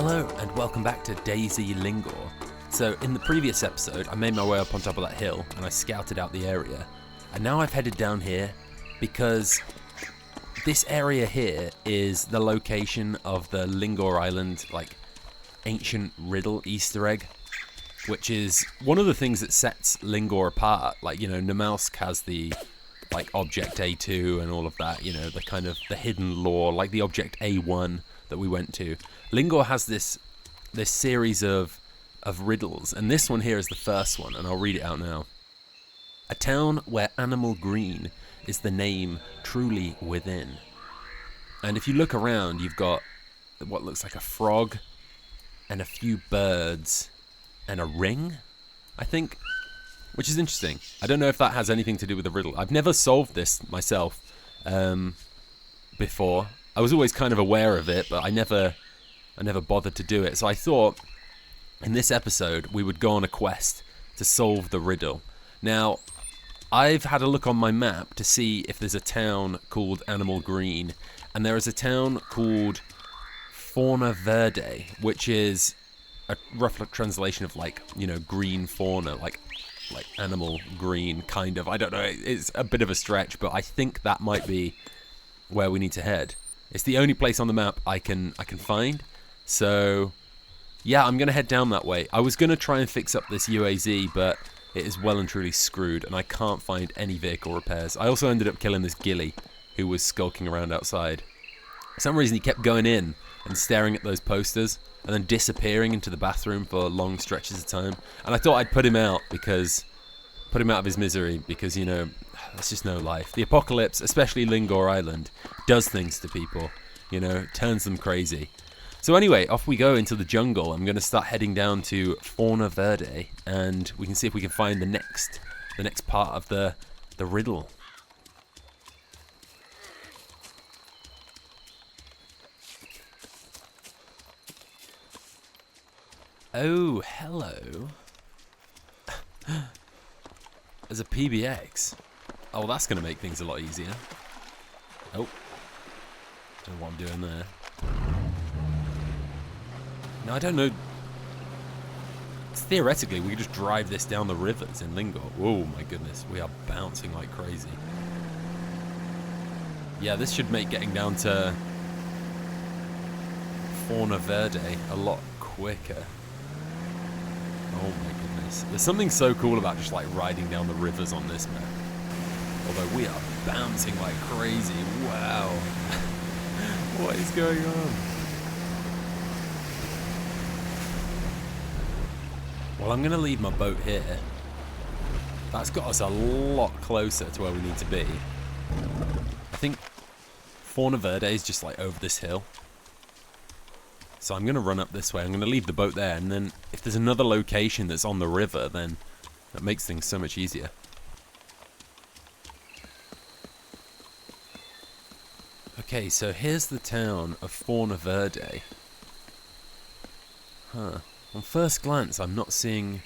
Hello and welcome back to DayZ Lingor. So in the previous episode I made my way up on top of that hill and I scouted out the area, and now I've headed down here because this area here is the location of the Lingor Island ancient riddle Easter egg, which is one of the things that sets Lingor apart. Namalsk has the object A2 and all of that, the kind of the hidden lore, like the object A1 that we went to. Lingor has this series of riddles, and this one here is the first one, and I'll read it out now. A town where animal green is the name truly within. And if you look around, you've got what looks like a frog and a few birds and a ring, I think, which is interesting. I don't know if that has anything to do with the riddle. I've never solved this myself before. I was always kind of aware of it, but I never bothered to do it. So I thought in this episode we would go on a quest to solve the riddle. Now, I've had a look on my map to see if there's a town called Animal Green, and there is a town called Fauna Verde, which is a rough translation of green fauna, like animal green, kind of. I don't know, it's a bit of a stretch, but I think that might be where we need to head. It's the only place on the map I can find. So yeah, I'm gonna head down that way. I was gonna try and fix up this UAZ, but it is well and truly screwed, and I can't find any vehicle repairs. I also ended up killing this ghillie who was skulking around outside. For some reason he kept going in and staring at those posters and then disappearing into the bathroom for long stretches of time. And I thought I'd put him out of his misery, because that's just no life. The apocalypse, especially Lingor Island, does things to people, turns them crazy. So anyway, off we go into the jungle. I'm going to start heading down to Fauna Verde, and we can see if we can find the next part of the riddle. Oh, hello. There's a PBX. Oh, that's going to make things a lot easier. Oh. Don't know what I'm doing there. No, I don't know. Theoretically, we could just drive this down the rivers in Lingor. Oh my goodness, we are bouncing like crazy. Yeah, this should make getting down to Fauna Verde a lot quicker. Oh my goodness. There's something so cool about just riding down the rivers on this map. Although we are bouncing like crazy. Wow. What is going on? Well, I'm going to leave my boat here. That's got us a lot closer to where we need to be. I think Fauna Verde is just over this hill. So I'm going to run up this way. I'm going to leave the boat there, and then if there's another location that's on the river, then that makes things so much easier. Okay, so here's the town of Fauna Verde. Huh. On first glance, I'm not seeing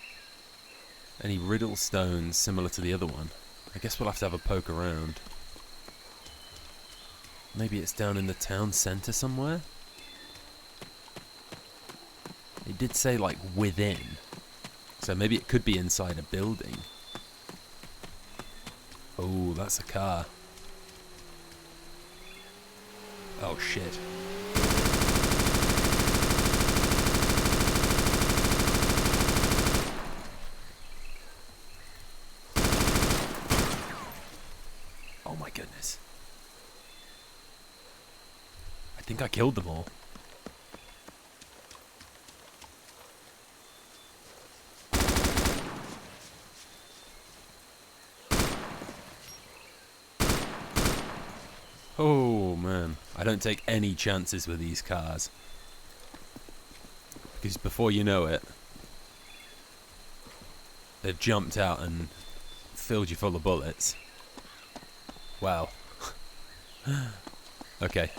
any riddle stones similar to the other one. I guess we'll have to have a poke around. Maybe it's down in the town centre somewhere? It did say within, so maybe it could be inside a building. Oh, that's a car. Oh shit. Oh my goodness. I think I killed them all. Oh man, I don't take any chances with these cars, because before you know it, they've jumped out and filled you full of bullets. Wow. Okay.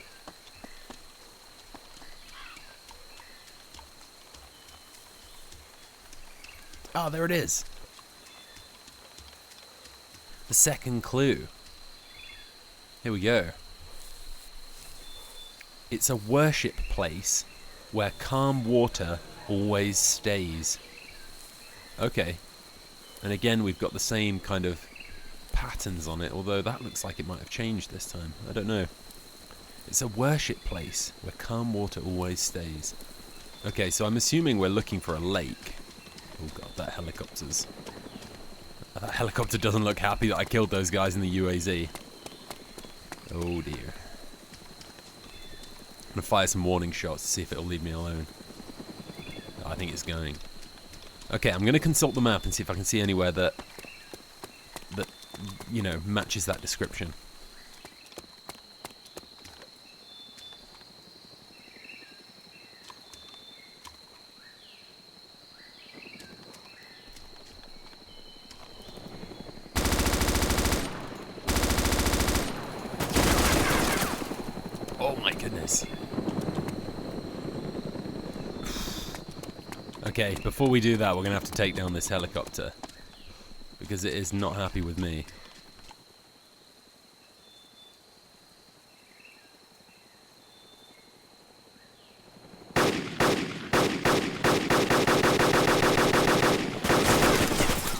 Ah, there it is. The second clue. Here we go. It's a worship place where calm water always stays. Okay. And again, we've got the same kind of patterns on it, although that looks like it might have changed this time. I don't know. It's a worship place where calm water always stays. Okay, so I'm assuming we're looking for a lake. Oh god, that helicopter doesn't look happy that I killed those guys in the UAZ. Oh dear. I'm gonna fire some warning shots to see if it'll leave me alone. I think it's going. Okay, I'm gonna consult the map and see if I can see anywhere that you know, matches that description. Oh my goodness. Okay, before we do that, we're gonna have to take down this helicopter because it is not happy with me.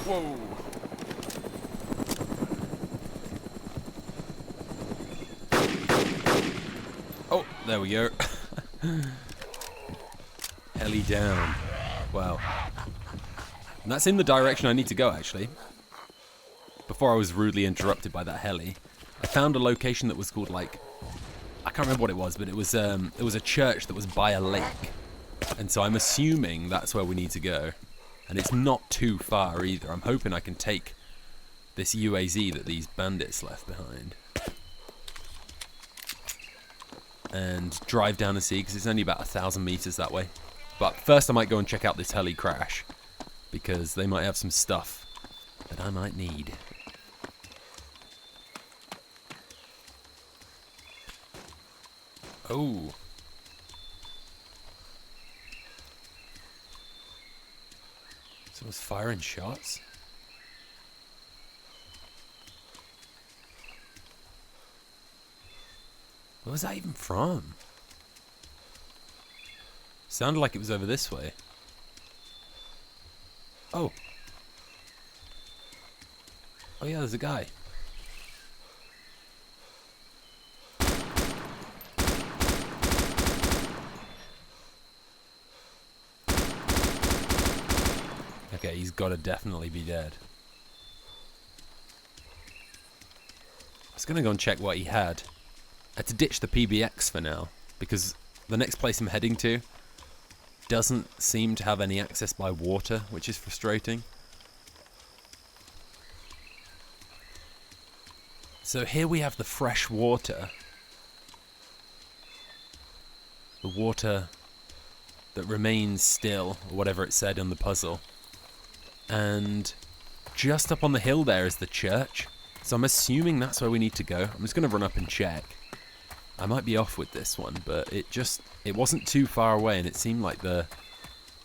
Whoa. Oh, there we go. Heli down. Wow. And that's in the direction I need to go, actually. Before I was rudely interrupted by that heli, I found a location that was called, like, I can't remember what it was, but it was a church that was by a lake. And so I'm assuming that's where we need to go. And it's not too far either. I'm hoping I can take this UAZ that these bandits left behind and drive down and see, because it's only about 1,000 meters that way. But first I might go and check out this heli crash, because they might have some stuff that I might need. Oh. Someone's firing shots. Where was that even from? Sounded like it was over this way. Oh. Oh yeah, there's a guy. Okay, he's got to definitely be dead. I was going to go and check what he had. I had to ditch the PBX for now, because the next place I'm heading to doesn't seem to have any access by water, which is frustrating. So here we have the fresh water. The water that remains still, or whatever it said on the puzzle. And just up on the hill there is the church. So I'm assuming that's where we need to go. I'm just going to run up and check. I might be off with this one, but it wasn't too far away, and it seemed like the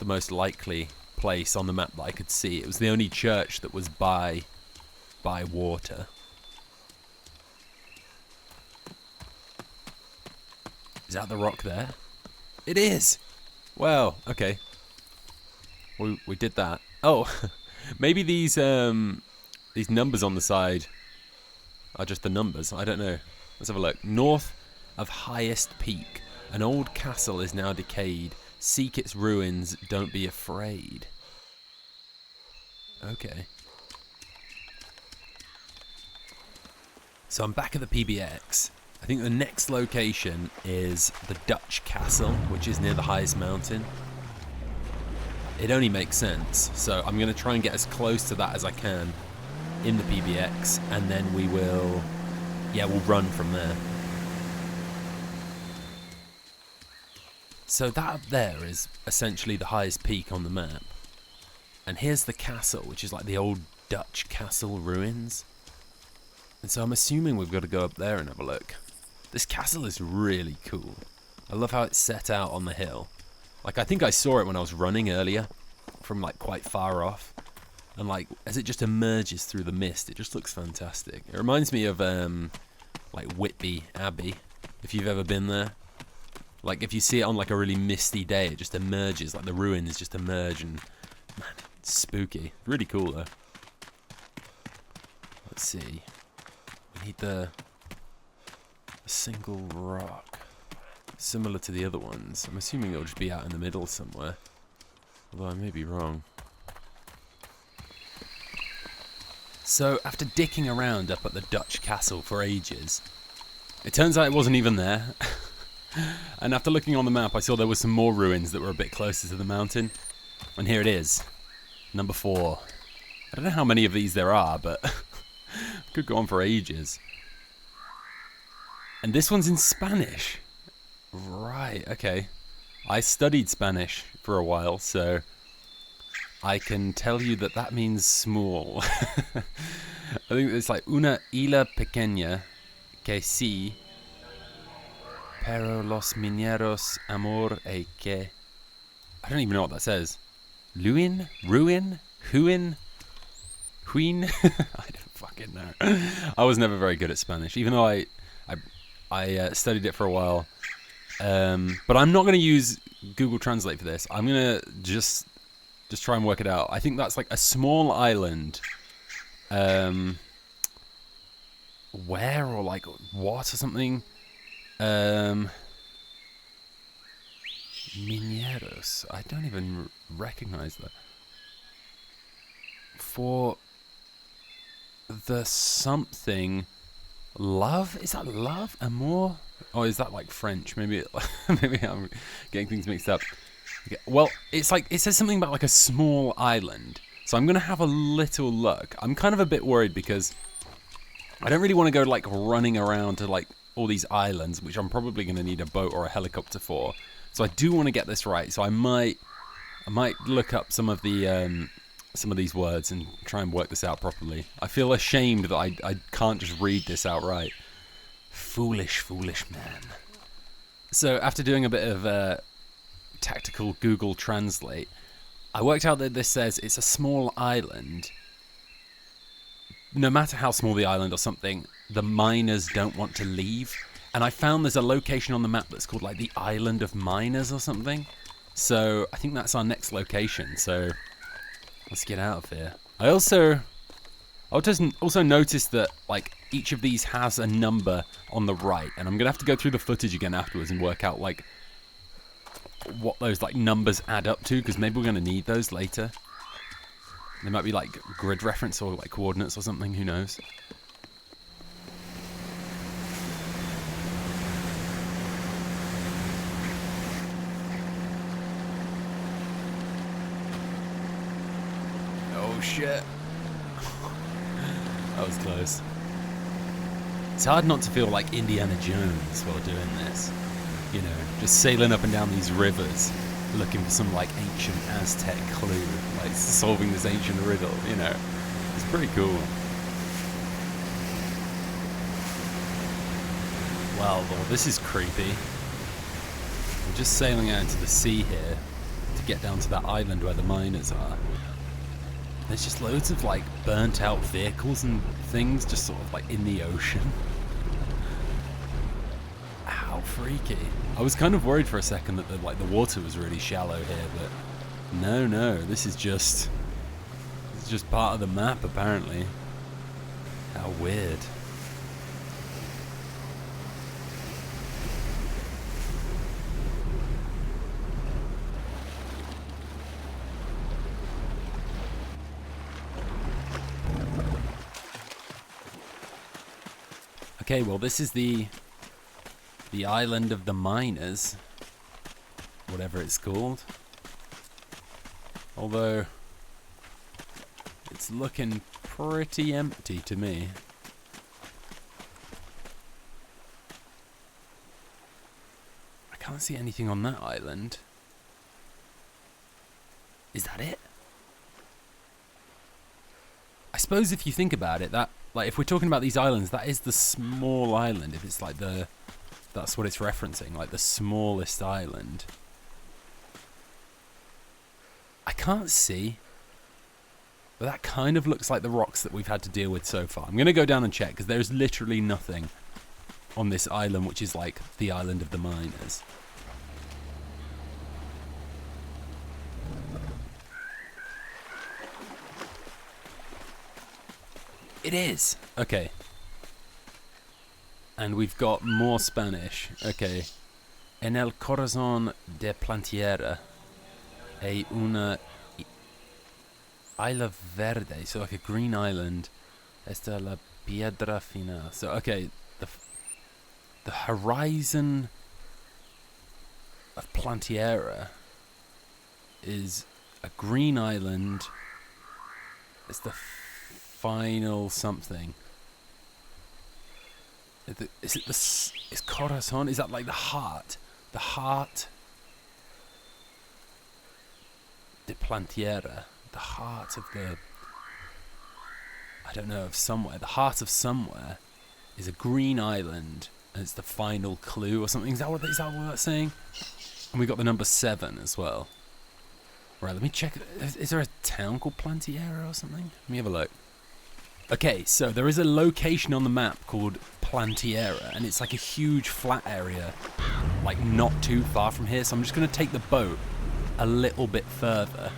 most likely place on the map that I could see. It was the only church that was by water. Is that the rock there? It is! Well, okay. We did that. Oh, maybe these numbers on the side are just the numbers. I don't know. Let's have a look. North of highest peak. An old castle is now decayed. Seek its ruins. Don't be afraid. Okay. So I'm back at the PBX. I think the next location is the Dutch castle, which is near the highest mountain. It only makes sense. So I'm going to try and get as close to that as I can in the PBX, and then we'll run from there. So that up there is essentially the highest peak on the map. And here's the castle, which is like the old Dutch castle ruins. And so I'm assuming we've got to go up there and have a look. This castle is really cool. I love how it's set out on the hill. Like, I think I saw it when I was running earlier, from like quite far off. And like, as it just emerges through the mist, it just looks fantastic. It reminds me of like Whitby Abbey, if you've ever been there. Like if you see it on like a really misty day, it just emerges, like the ruins just emerge, and man, it's spooky. Really cool though. Let's see. We need a single rock. Similar to the other ones. I'm assuming it'll just be out in the middle somewhere. Although I may be wrong. So, after dicking around up at the Dutch castle for ages, it turns out it wasn't even there. And after looking on the map, I saw there were some more ruins that were a bit closer to the mountain. And here it is. Number 4. I don't know how many of these there are, but could go on for ages. And this one's in Spanish. Right, okay. I studied Spanish for a while, so I can tell you that that means small. I think it's like una isla pequeña que sí, pero los mineros amor e que... I don't even know what that says. Luin? Ruin? Huin? Huin? I don't fucking know. I was never very good at Spanish, even though I studied it for a while. But I'm not going to use Google Translate for this. I'm going to just try and work it out. I think that's like a small island. Where or like what or something? Mineros. I don't even recognize that. For the something... Love? Is that love? Amour? Or is that like French? Maybe maybe I'm getting things mixed up. Okay. Well, it's like it says something about like a small island. So I'm gonna have a little look. I'm kind of a bit worried because I don't really want to go like running around to like all these islands, which I'm probably gonna need a boat or a helicopter for. So I do want to get this right. So I might look up some of these words and try and work this out properly. I feel ashamed that I can't just read this outright. Foolish, foolish man. So after doing a bit of tactical Google Translate, I worked out that this says it's a small island. No matter how small the island or something, the miners don't want to leave. And I found there's a location on the map that's called like the Island of Miners or something. So I think that's our next location. So let's get out of here. I also noticed that like each of these has a number on the right, and I'm gonna have to go through the footage again afterwards and work out like what those like numbers add up to, because maybe we're gonna need those later. They might be like grid reference or like coordinates or something. Who knows? Oh shit. That was close. It's hard not to feel like Indiana Jones while doing this. You know, just sailing up and down these rivers, looking for some like ancient Aztec clue, like solving this ancient riddle, you know. It's pretty cool. Wow, Lord, this is creepy. We're just sailing out into the sea here to get down to that island where the miners are. There's just loads of like burnt out vehicles and things just sort of like in the ocean. How freaky. I was kind of worried for a second that the water was really shallow here, but no, this is just part of the map apparently. How weird. Okay, well this is the island of the miners, whatever it's called. Although it's looking pretty empty to me. I can't see anything on that island. Is that it? I suppose if you think about it, that like if we're talking about these islands, that is the small island. If it's like that's what it's referencing, like the smallest island. I can't see, but that kind of looks like the rocks that we've had to deal with so far. I'm going to go down and check, because there's literally nothing on this island, which is like the island of the miners. It is! Okay. And we've got more Spanish. Okay. En el corazón de Plantiera hay una isla verde. So like a green island. Esta la piedra final. So, okay. The horizon of Plantiera is a green island. It's the final something. Is it is corazon? Is that like the heart? The heart de Plantiera. The heart of the... I don't know, of somewhere. The heart of somewhere is a green island, and it's the final clue or something. Is that what that's saying? And we got the number 7 as well. Right, let me check. Is there a town called Plantiera or something? Let me have a look. Okay, so there is a location on the map called Plantiera, and it's like a huge flat area, like not too far from here. So I'm just going to take the boat a little bit further,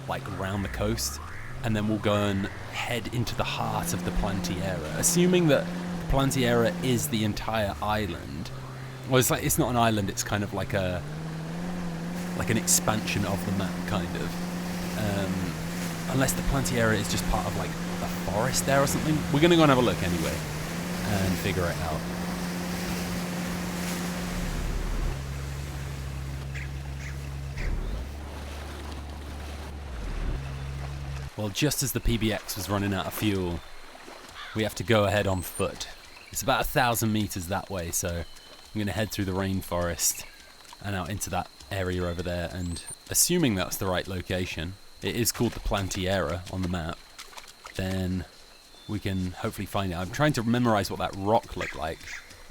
like around the coast, and then we'll go and head into the heart of the Plantiera, assuming that Plantiera is the entire island. Well, it's not an island. It's kind of like an expansion of the map, kind of. Unless the Plantiera is just part of like a forest there or something. We're gonna go and have a look anyway and figure it out. Well, just as the PBX was running out of fuel, we have to go ahead on foot. It's about 1,000 meters that way, so I'm gonna head through the rainforest and out into that area over there, and assuming that's the right location, it is called the Plantiera on the map, then we can hopefully find it. I'm trying to memorize what that rock looked like.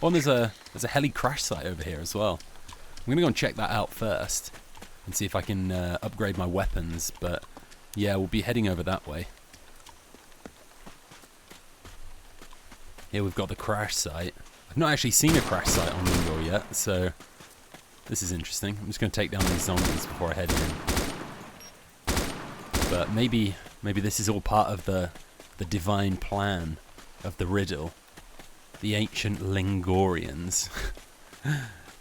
Oh, and there's a heli crash site over here as well. I'm gonna go and check that out first and see if I can upgrade my weapons, but yeah, we'll be heading over that way. Here we've got the crash site. I've not actually seen a crash site on Lingor yet, so this is interesting. I'm just going to take down these zombies before I head in. But maybe this is all part of the divine plan of the riddle. The ancient Lingorians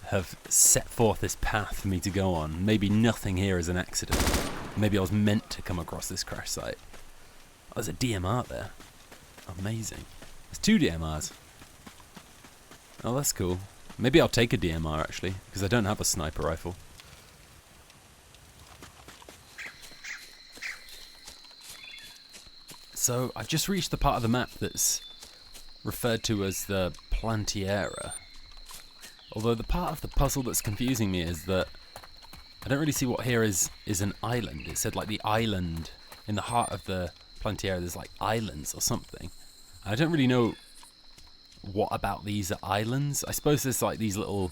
have set forth this path for me to go on. Maybe nothing here is an accident. Maybe I was meant to come across this crash site. Oh, there's a DMR there. Amazing. There's 2 DMRs. Oh, that's cool. Maybe I'll take a DMR actually, because I don't have a sniper rifle. So I've just reached the part of the map that's referred to as the Plantiera. Although the part of the puzzle that's confusing me is that I don't really see what here is an island. It said like the island in the heart of the Plantiera. There's like islands or something. I don't really know what about these are islands. I suppose there's like these little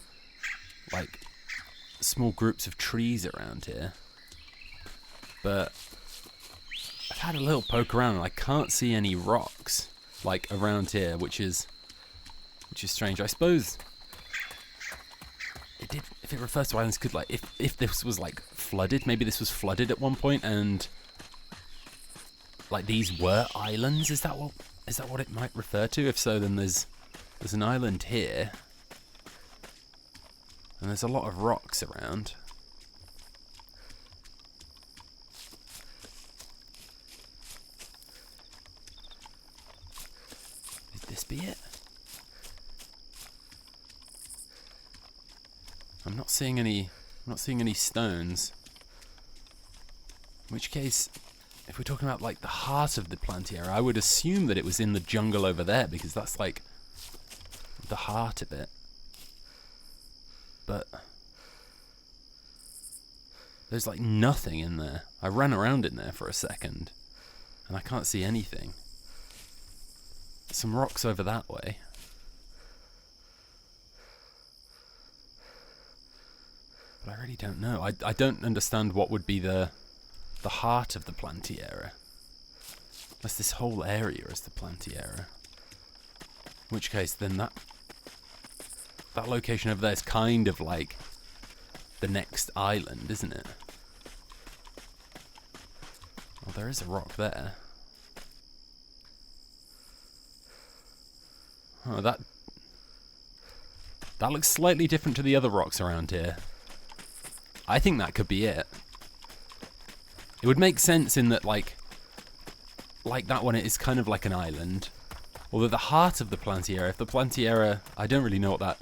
like small groups of trees around here. But I've had a little poke around and I can't see any rocks like around here, which is strange. I suppose if it refers to islands, could like if this was like flooded, maybe this was flooded at one point and like these were islands. Is that what it might refer to? If so, then there's an island here and there's a lot of rocks around. Could this be it? I'm not seeing any stones. In which case, if we're talking about like the heart of the Plantiera, I would assume that it was in the jungle over there, because that's like the heart of it. But there's like nothing in there. I ran around in there for a second and I can't see anything. Some rocks over that way. But I really don't know. I don't understand what would be the heart of the Plantiera. Unless this whole area is the Plantiera. In which case, then that location over there is kind of like the next island, isn't it? Well, there is a rock there. Oh, that looks slightly different to the other rocks around here. I think that could be it. It would make sense in that, like that one, it is kind of like an island. Although the heart of the Plantiera, if the Plantiera, I don't really know what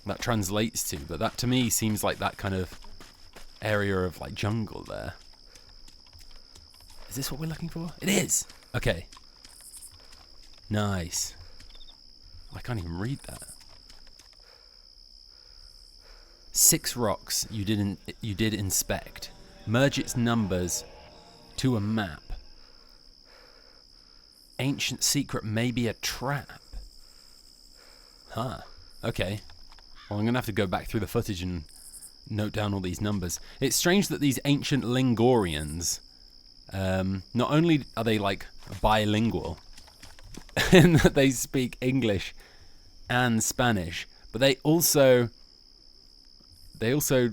that translates to, but that to me seems like that kind of area of like jungle there. Is this what we're looking for? It is! Okay. Nice. I can't even read that. 6 rocks you did inspect. Merge its numbers to a map. Ancient secret may be a trap. Huh. Okay. Well, I'm going to have to go back through the footage and note down all these numbers. It's strange that these ancient Lingorians, not only are they like bilingual, in that they speak English and Spanish, but they also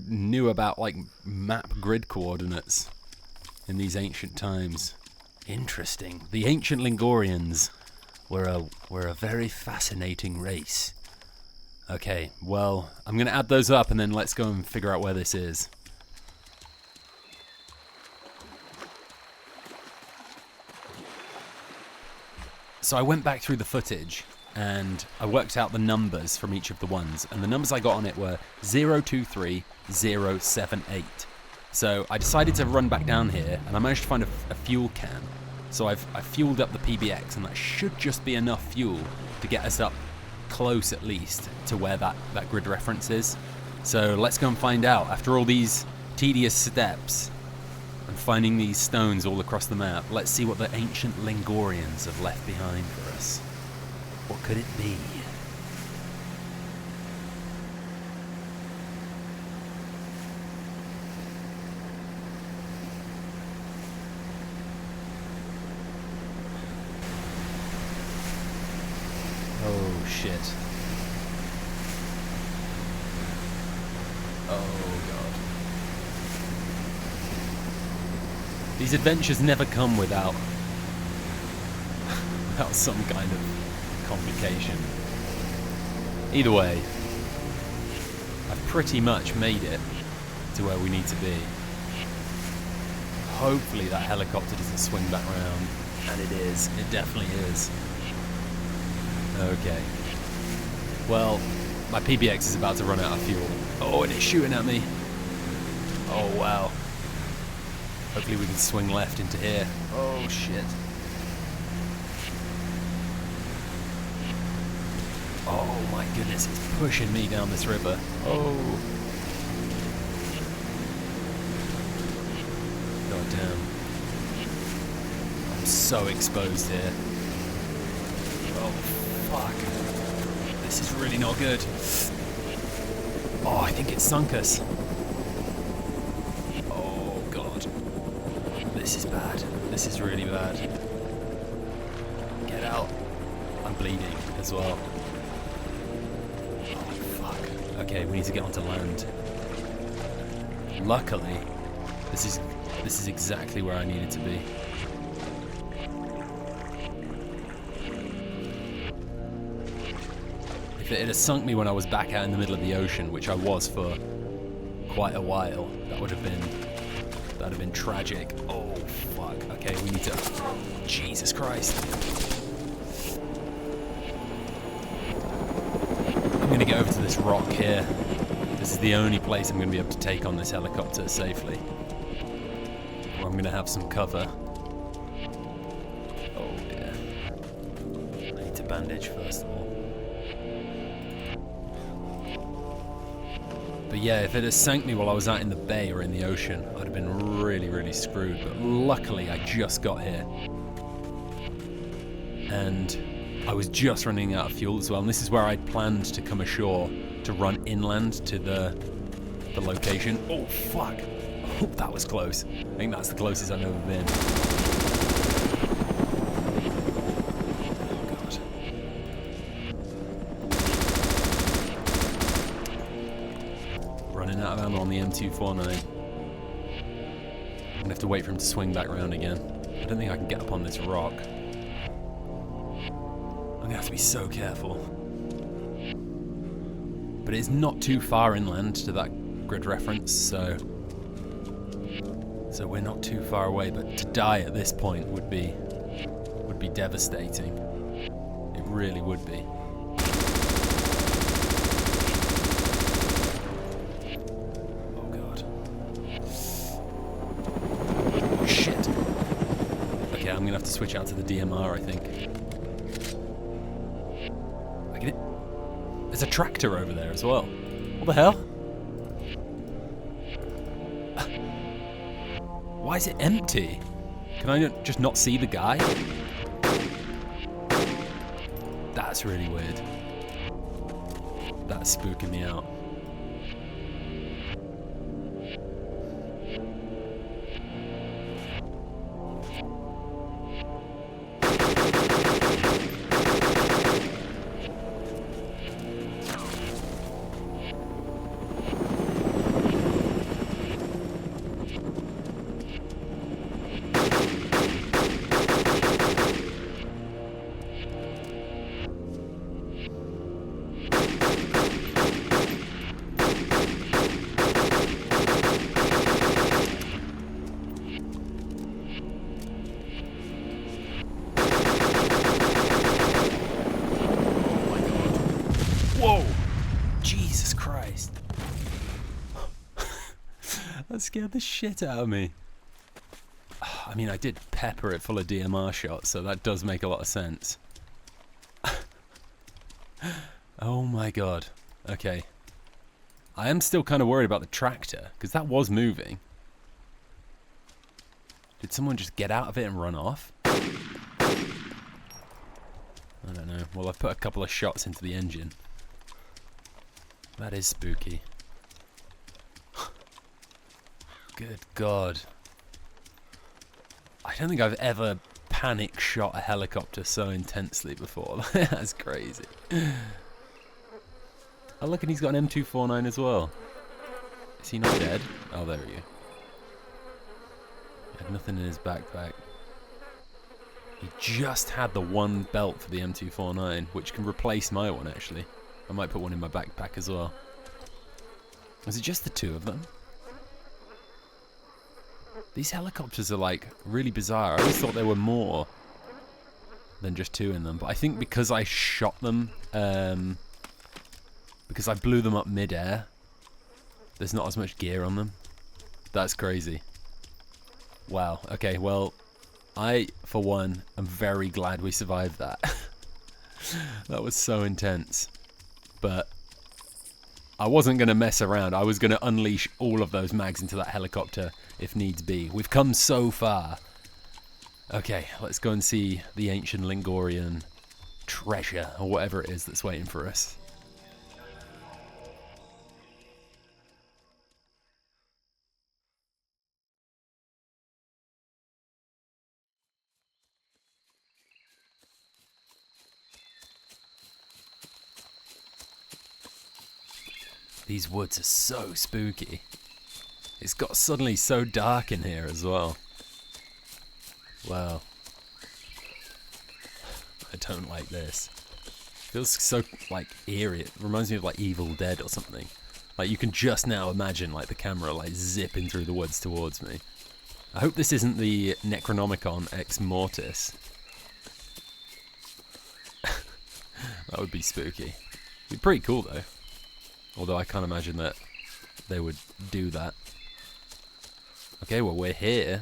knew about like map grid coordinates in these ancient times. Interesting. The ancient Lingorians were a very fascinating race. Okay, well, I'm going to add those up and then let's go and figure out where this is. So I went back through the footage and I worked out the numbers from each of the ones, and the numbers I got on it were 023078. So I decided to run back down here, and I managed to find a fuel can. So I fueled up the PBX, and that should just be enough fuel to get us up close at least to where that grid reference is. So let's go and find out. After all these tedious steps and finding these stones all across the map, let's see what the ancient Lingorians have left behind for us. What could it be? Oh shit. Oh god. These adventures never come without some kind of complication. Either way, I've pretty much made it to where we need to be. Hopefully that helicopter doesn't swing back round. And it is. It definitely is. Okay. Well, my PBX is about to run out of fuel. Oh, and it's shooting at me. Oh, wow. Hopefully we can swing left into here. Oh, shit. Oh, my goodness, it's pushing me down this river. Oh. God damn. I'm so exposed here. Oh, fuck. This is really not good. Oh, I think it sunk us. Oh, God. This is bad. This is really bad. Get out. I'm bleeding as well. Oh, fuck. Okay, we need to get onto land. Luckily, this is exactly where I needed to be. If it had sunk me when I was back out in the middle of the ocean, which I was for quite a while, that would have been tragic. Oh fuck. Okay, we need to. Jesus Christ. I'm gonna get over to this rock here. This is the only place I'm gonna be able to take on this helicopter safely. Or I'm gonna have some cover. Oh dear. I need to bandage first of all. But yeah, if it had sank me while I was out in the bay or in the ocean, I'd have been really, really screwed. But luckily, I just got here. And I was just running out of fuel as well. And this is where I'd planned to come ashore to run inland to the location. Oh, fuck. Oh, that was close. I think that's the closest I've ever been. Out of ammo on the M249. I'm gonna have to wait for him to swing back around again. I don't think I can get up on this rock. I'm gonna have to be so careful. But it's not too far inland to that grid reference, so we're not too far away. But to die at this point would be devastating. It really would be. Oh god. Shit. Okay, I'm gonna have to switch out to the DMR, I think. There's a tractor over there as well. What the hell? Why is it empty? Can I just not see the guy? That's really weird. That's spooking me out. Whoa! Jesus Christ. That scared the shit out of me. I mean, I did pepper it full of DMR shots, so that does make a lot of sense. Oh my god. Okay. I am still kind of worried about the tractor, because that was moving. Did someone just get out of it and run off? I don't know. Well, I've put a couple of shots into the engine. That is spooky. Good God. I don't think I've ever panic shot a helicopter so intensely before. That's crazy. Oh, look, and he's got an M249 as well. Is he not dead? Oh, there he is. He had nothing in his backpack. He just had the one belt for the M249, which can replace my one, actually. I might put one in my backpack as well. Was it just the two of them? These helicopters are, like, really bizarre. I always thought there were more than just two in them. But I think because I shot them, because I blew them up mid-air, there's not as much gear on them. That's crazy. Wow. Okay, well, I, for one, am very glad we survived that. That was so intense. But I wasn't going to mess around. I was going to unleash all of those mags into that helicopter if needs be. We've come so far. Okay, let's go and see the ancient Lingorian treasure, or whatever it is that's waiting for us. These woods are so spooky. It's got suddenly so dark in here as well. Wow. I don't like this. Feels so, like, eerie. It reminds me of, like, Evil Dead or something. Like, you can just now imagine, like, the camera, like, zipping through the woods towards me. I hope this isn't the Necronomicon Ex Mortis. That would be spooky. It'd be pretty cool, though. Although I can't imagine that they would do that. Okay, well, we're here.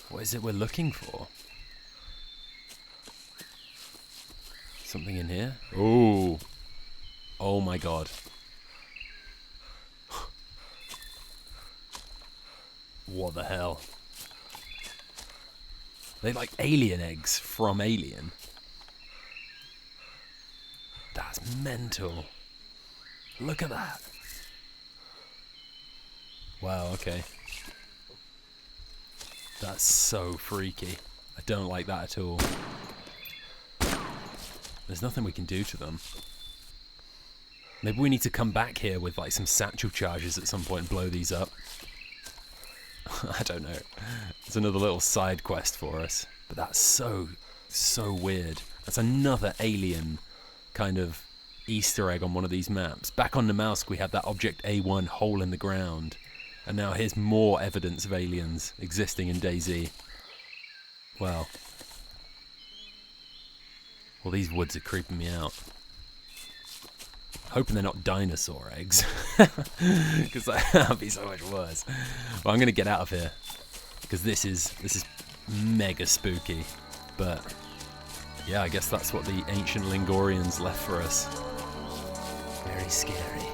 What is it we're looking for? Something in here? Ooh. Oh my god. What the hell? They're like alien eggs from Alien. That's mental. Look at that. Wow, okay. That's so freaky. I don't like that at all. There's nothing we can do to them. Maybe we need to come back here with like some satchel charges at some point and blow these up. I don't know. It's another little side quest for us. But that's so weird. That's another alien kind of Easter egg on one of these maps. Back on Namalsk, we had that object A1 hole in the ground. And now here's more evidence of aliens existing in DayZ. Well, these woods are creeping me out. Hoping they're not dinosaur eggs, because that would be so much worse. Well, I'm gonna get out of here because this is mega spooky. But yeah, I guess that's what the ancient Lingorians left for us. Very scary.